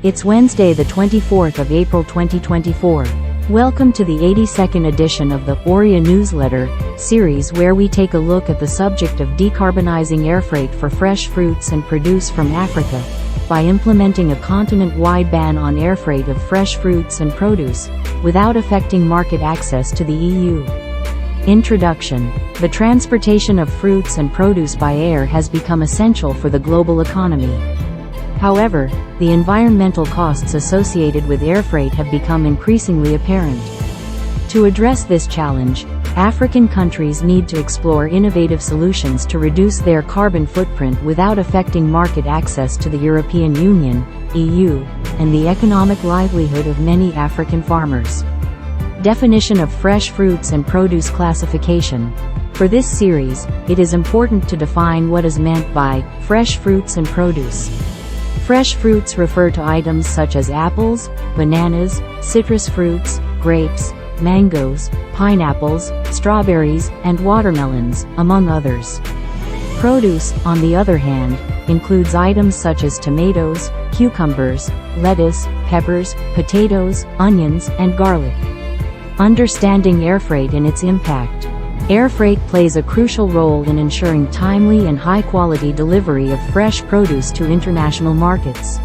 It's Wednesday, the 24th of April 2024. Welcome to the 82nd edition of the Ouria newsletter series, where we take a look at the subject of decarbonizing air freight for fresh fruits and produce from Africa by implementing a continent-wide ban on air freight of fresh fruits and produce without affecting market access to the EU. Introduction. The transportation of fruits and produce by air has become essential for the global economy. However, the environmental costs associated with air freight have become increasingly apparent. To address this challenge, African countries need to explore innovative solutions to reduce their carbon footprint without affecting market access to the European Union, EU, and the economic livelihood of many African farmers. Definition of fresh fruits and produce classification. For this series, it is important to define what is meant by fresh fruits and produce. Fresh fruits refer to items such as apples, bananas, citrus fruits, grapes, mangoes, pineapples, strawberries, and watermelons, among others. Produce, on the other hand, includes items such as tomatoes, cucumbers, lettuce, peppers, potatoes, onions, and garlic. Understanding air freight and its impact. Air freight plays a crucial role in ensuring timely and high-quality delivery of fresh produce to international markets.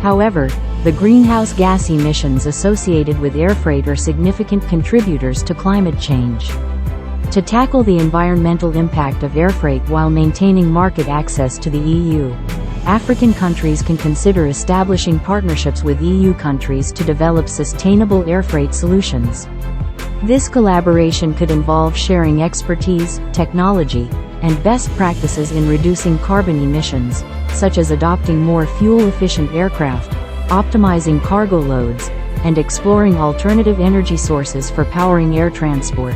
However, the greenhouse gas emissions associated with air freight are significant contributors to climate change. To tackle the environmental impact of air freight while maintaining market access to the EU, African countries can consider establishing partnerships with EU countries to develop sustainable air freight solutions. This collaboration could involve sharing expertise, technology, and best practices in reducing carbon emissions, such as adopting more fuel-efficient aircraft, optimizing cargo loads, and exploring alternative energy sources for powering air transport.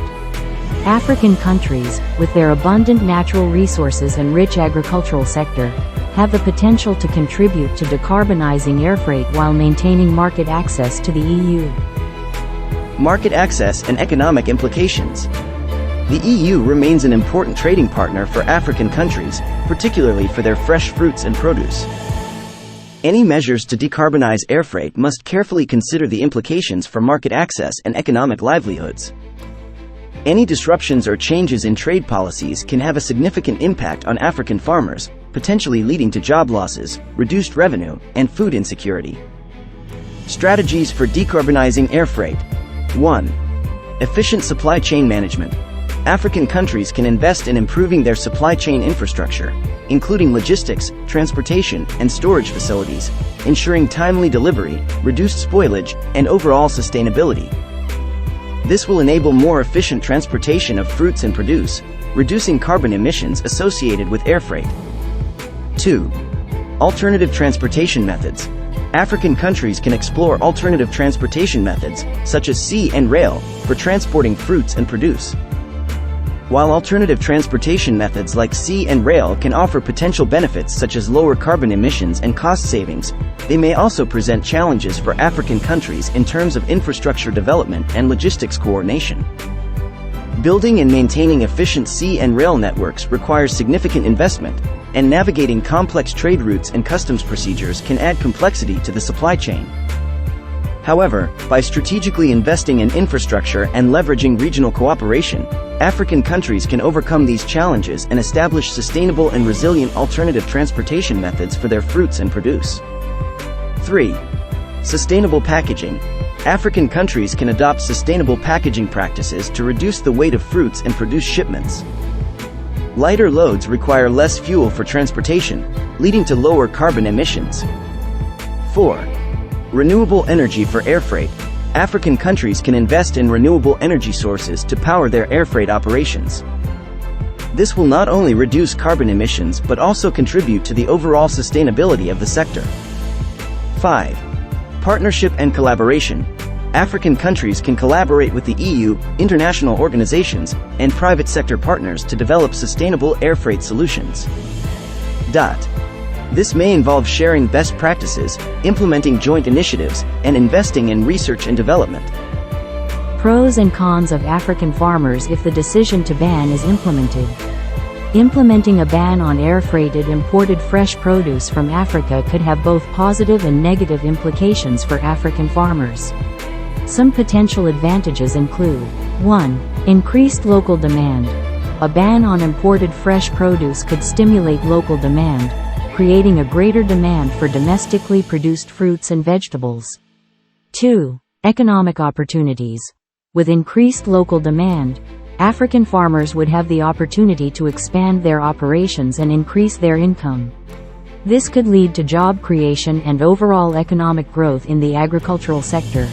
African countries, with their abundant natural resources and rich agricultural sector, have the potential to contribute to decarbonizing air freight while maintaining market access to the EU. Market access and economic implications. The EU remains an important trading partner for African countries, particularly for their fresh fruits and produce. Any measures to decarbonize air freight must carefully consider the implications for market access and economic livelihoods. Any disruptions or changes in trade policies can have a significant impact on African farmers, potentially leading to job losses, reduced revenue, and food insecurity. Strategies for decarbonizing air freight. 1. Efficient supply chain management. African countries can invest in improving their supply chain infrastructure, including logistics, transportation, and storage facilities, ensuring timely delivery, reduced spoilage, and overall sustainability. This will enable more efficient transportation of fruits and produce, reducing carbon emissions associated with air freight. 2. Alternative transportation methods. African countries can explore alternative transportation methods, such as sea and rail, for transporting fruits and produce. While alternative transportation methods like sea and rail can offer potential benefits such as lower carbon emissions and cost savings, they may also present challenges for African countries in terms of infrastructure development and logistics coordination. Building and maintaining efficient sea and rail networks requires significant investment, and navigating complex trade routes and customs procedures can add complexity to the supply chain. However, by strategically investing in infrastructure and leveraging regional cooperation, African countries can overcome these challenges and establish sustainable and resilient alternative transportation methods for their fruits and produce. 3. Sustainable packaging. African countries can adopt sustainable packaging practices to reduce the weight of fruits and produce shipments. Lighter loads require less fuel for transportation, leading to lower carbon emissions. 4. Renewable energy for air freight. African countries can invest in renewable energy sources to power their air freight operations. This will not only reduce carbon emissions but also contribute to the overall sustainability of the sector. 5. Partnership and collaboration. African countries can collaborate with the EU, international organizations, and private sector partners to develop sustainable air freight solutions. This may involve sharing best practices, implementing joint initiatives, and investing in research and development. Pros and cons of African farmers if the decision to ban is implemented. Implementing a ban on air-freighted imported fresh produce from Africa could have both positive and negative implications for African farmers. Some potential advantages include: 1. Increased local demand. A ban on imported fresh produce could stimulate local demand, creating a greater demand for domestically produced fruits and vegetables. 2. Economic opportunities. With increased local demand, African farmers would have the opportunity to expand their operations and increase their income. This could lead to job creation and overall economic growth in the agricultural sector.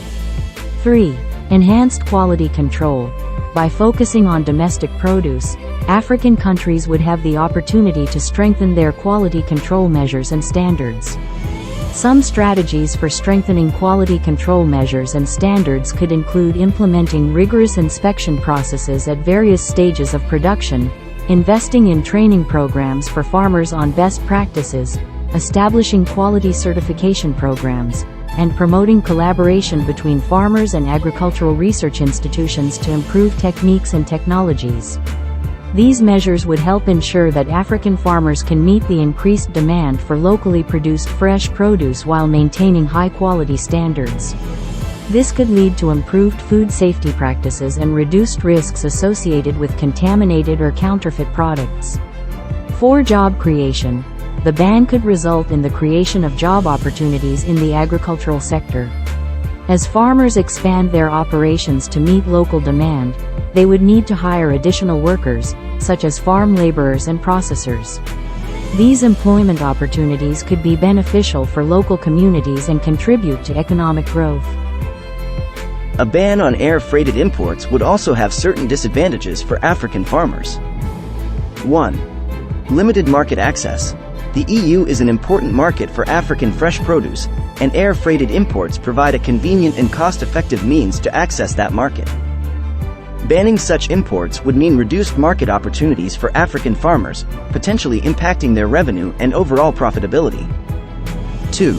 3. Enhanced quality control. By focusing on domestic produce, African countries would have the opportunity to strengthen their quality control measures and standards. Some strategies for strengthening quality control measures and standards could include implementing rigorous inspection processes at various stages of production, investing in training programs for farmers on best practices, establishing quality certification programs, and promoting collaboration between farmers and agricultural research institutions to improve techniques and technologies. These measures would help ensure that African farmers can meet the increased demand for locally produced fresh produce while maintaining high-quality standards. This could lead to improved food safety practices and reduced risks associated with contaminated or counterfeit products. 4. Job creation. The ban could result in the creation of job opportunities in the agricultural sector. As farmers expand their operations to meet local demand, they would need to hire additional workers, such as farm laborers and processors. These employment opportunities could be beneficial for local communities and contribute to economic growth. A ban on air-freighted imports would also have certain disadvantages for African farmers. 1. Limited market access. The EU is an important market for African fresh produce, and air-freighted imports provide a convenient and cost-effective means to access that market. Banning such imports would mean reduced market opportunities for African farmers, potentially impacting their revenue and overall profitability. 2.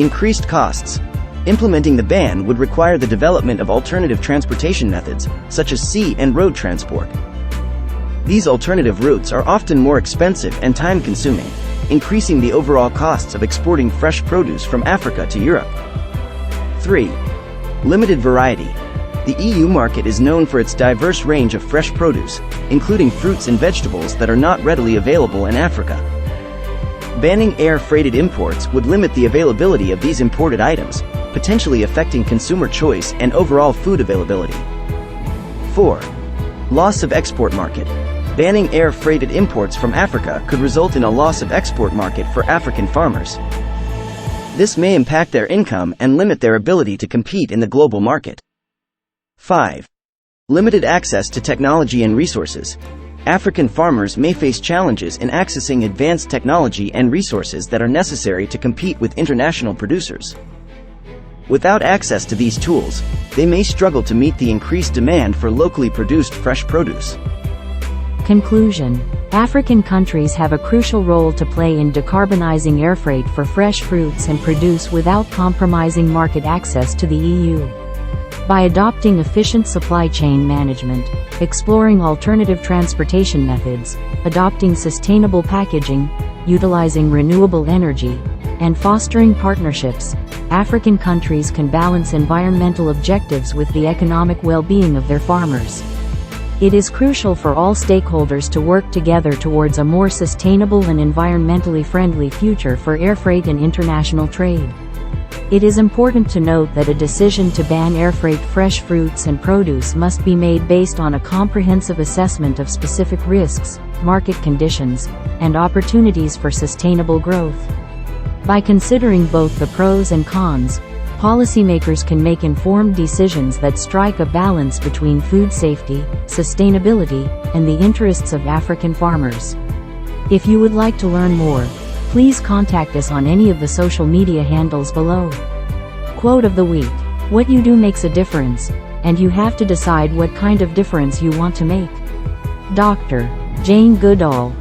Increased costs. Implementing the ban would require the development of alternative transportation methods, such as sea and road transport. These alternative routes are often more expensive and time-consuming, increasing the overall costs of exporting fresh produce from Africa to Europe. 3. Limited variety. The EU market is known for its diverse range of fresh produce, including fruits and vegetables that are not readily available in Africa. Banning air-freighted imports would limit the availability of these imported items, potentially affecting consumer choice and overall food availability. 4. Loss of export market. Banning air-freighted imports from Africa could result in a loss of export market for African farmers. This may impact their income and limit their ability to compete in the global market. 5. Limited access to technology and resources. African farmers may face challenges in accessing advanced technology and resources that are necessary to compete with international producers. Without access to these tools, they may struggle to meet the increased demand for locally produced fresh produce. Conclusion. African countries have a crucial role to play in decarbonizing airfreight for fresh fruits and produce without compromising market access to the EU. By adopting efficient supply chain management, exploring alternative transportation methods, adopting sustainable packaging, utilizing renewable energy, and fostering partnerships, African countries can balance environmental objectives with the economic well-being of their farmers. It is crucial for all stakeholders to work together towards a more sustainable and environmentally friendly future for airfreight and international trade. It is important to note that a decision to ban airfreight fresh fruits and produce must be made based on a comprehensive assessment of specific risks, market conditions, and opportunities for sustainable growth. By considering both the pros and cons, policymakers can make informed decisions that strike a balance between food safety, sustainability, and the interests of African farmers. If you would like to learn more, please contact us on any of the social media handles below. Quote of the week: what you do makes a difference, and you have to decide what kind of difference you want to make. Dr. Jane Goodall.